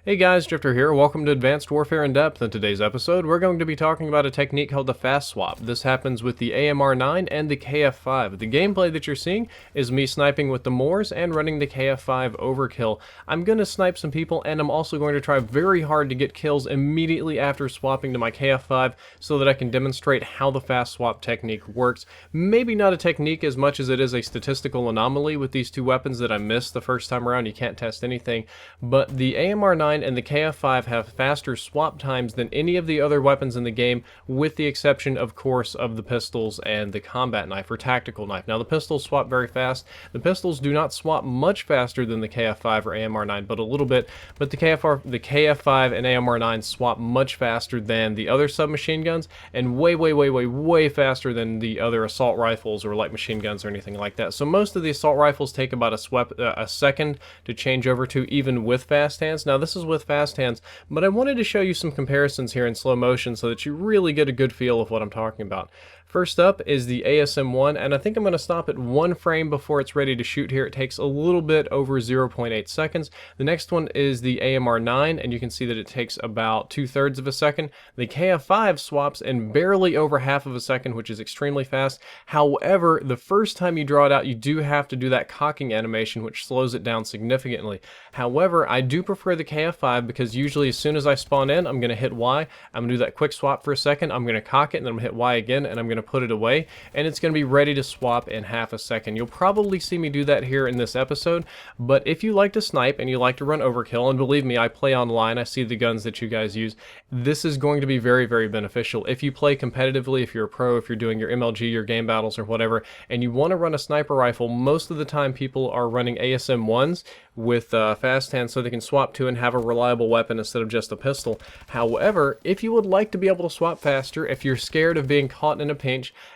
Hey guys, Drifter here. Welcome to Advanced Warfare in Depth. In today's episode, we're going to be talking about a technique called the fast swap. This happens with the AMR9 and the KF5. The gameplay that you're seeing is me sniping with the Moors and running the KF5 overkill. I'm going to snipe some people, and I'm also going to try very hard to get kills immediately after swapping to my KF5 so that I can demonstrate how the fast swap technique works. Maybe not a technique as much as it is a statistical anomaly with these two weapons that I missed the first time around. You can't test anything, but the AMR9 and the KF5 have faster swap times than any of the other weapons in the game, with the exception, of course, of the pistols and the combat knife or tactical knife. Now, the pistols swap very fast. The pistols do not swap much faster than the KF5 or AMR9, but a little bit. But the KF5 and AMR9 swap much faster than the other submachine guns, and way faster than the other assault rifles or light machine guns or anything like that. So most of the assault rifles take about a second to change over to, even with fast hands. Now, this is with fast hands, but I wanted to show you some comparisons here in slow motion so that you really get a good feel of what I'm talking about. First up is the ASM1, and I think I'm going to stop at 1 frame before it's ready to shoot here. It takes a little bit over 0.8 seconds. The next one is the AMR9, and you can see that it takes about 2/3 of a second. The KF5 swaps in barely over half of a second, which is extremely fast. However, the first time you draw it out, you do have to do that cocking animation, which slows it down significantly. However, I do prefer the KF5 because usually as soon as I spawn in, I'm going to hit Y. I'm going to do that quick swap for a second. I'm going to cock it, and then I'm going to hit Y again, and I'm going to put it away, and it's going to be ready to swap in half a second. You'll probably see me do that here in this episode, but if you like to snipe and you like to run overkill, and believe me, I play online, I see the guns that you guys use, this is going to be very beneficial. If you play competitively, if you're a pro, if you're doing your MLG, your game battles or whatever, and you want to run a sniper rifle, most of the time people are running ASM1s with fast hands so they can swap to and have a reliable weapon instead of just a pistol. However, if you would like to be able to swap faster, if you're scared of being caught in a pinch,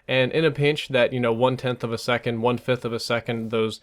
and in a pinch that, 1/10 of a second, 1/5 of a second, those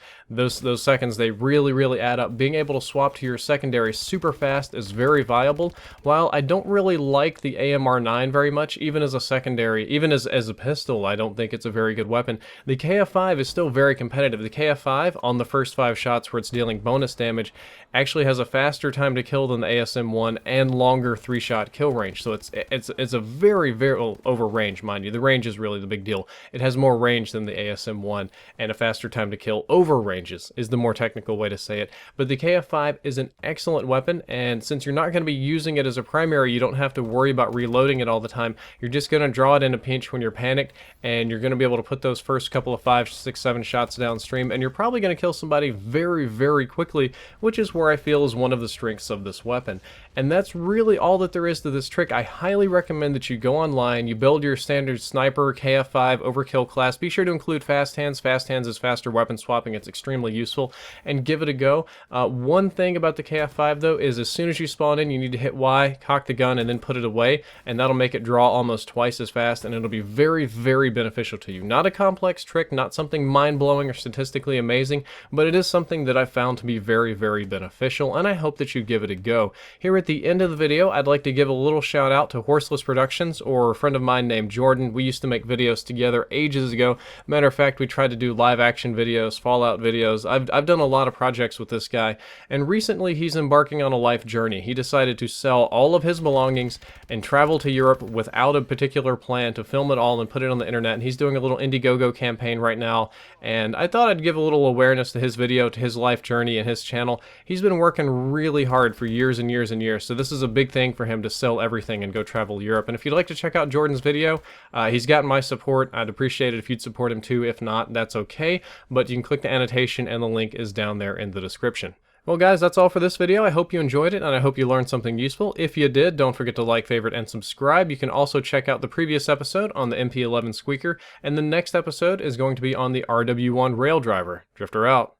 seconds, they really add up. Being able to swap to your secondary super fast is very viable. While I don't really like the AMR9 very much, even as a secondary, even as a pistol, I don't think it's a very good weapon. The KF5 is still very competitive. The KF5, on the first 5 shots where it's dealing bonus damage, actually has a faster time to kill than the ASM1 and longer 3-shot kill range. So it's a very well, over range, mind you. The range is really the big deal. It has more range than the ASM1, and a faster time to kill over ranges is the more technical way to say it. But the KF5 is an excellent weapon, and since you're not going to be using it as a primary, you don't have to worry about reloading it all the time. You're just going to draw it in a pinch when you're panicked, and you're going to be able to put those first couple of 5, 6, 7 shots downstream, and you're probably going to kill somebody very quickly, which is where I feel is one of the strengths of this weapon. And that's really all that there is to this trick. I highly recommend that you go online, you build your standard sniper KF5 overkill class. Be sure to include fast hands. Fast hands is faster weapon swapping. It's extremely useful, and give it a go. One thing about the KF5 though is as soon as you spawn in, you need to hit Y, cock the gun, and then put it away, and that'll make it draw almost twice as fast, and it'll be very beneficial to you. Not a complex trick, not something mind-blowing or statistically amazing, but it is something that I found to be very beneficial, and I hope that you give it a go. Here at the end of the video, I'd like to give a little shout out to Horseless Productions, or a friend of mine named Jordan. We used to make videos together ages ago. Matter of fact, we tried to do live action videos, Fallout videos. I've done a lot of projects with this guy, and recently he's embarking on a life journey. He decided to sell all of his belongings and travel to Europe without a particular plan, to film it all and put it on the internet, and he's doing a little Indiegogo campaign right now, and I thought I'd give a little awareness to his video, to his life journey and his channel. He's been working really hard for years and years, so this is a big thing for him to sell everything and go travel Europe. And if you'd like to check out Jordan's video, he's got my support. I'd appreciate it if you'd support him too. If not, that's okay, but you can click the annotation and the link is down there in the description. Well guys, that's all for this video. I hope you enjoyed it, and I hope you learned something useful. If you did, don't forget to like, favorite, and subscribe. You can also check out the previous episode on the MP11 Squeaker, and the next episode is going to be on the RW1 Rail Driver. Drifter out.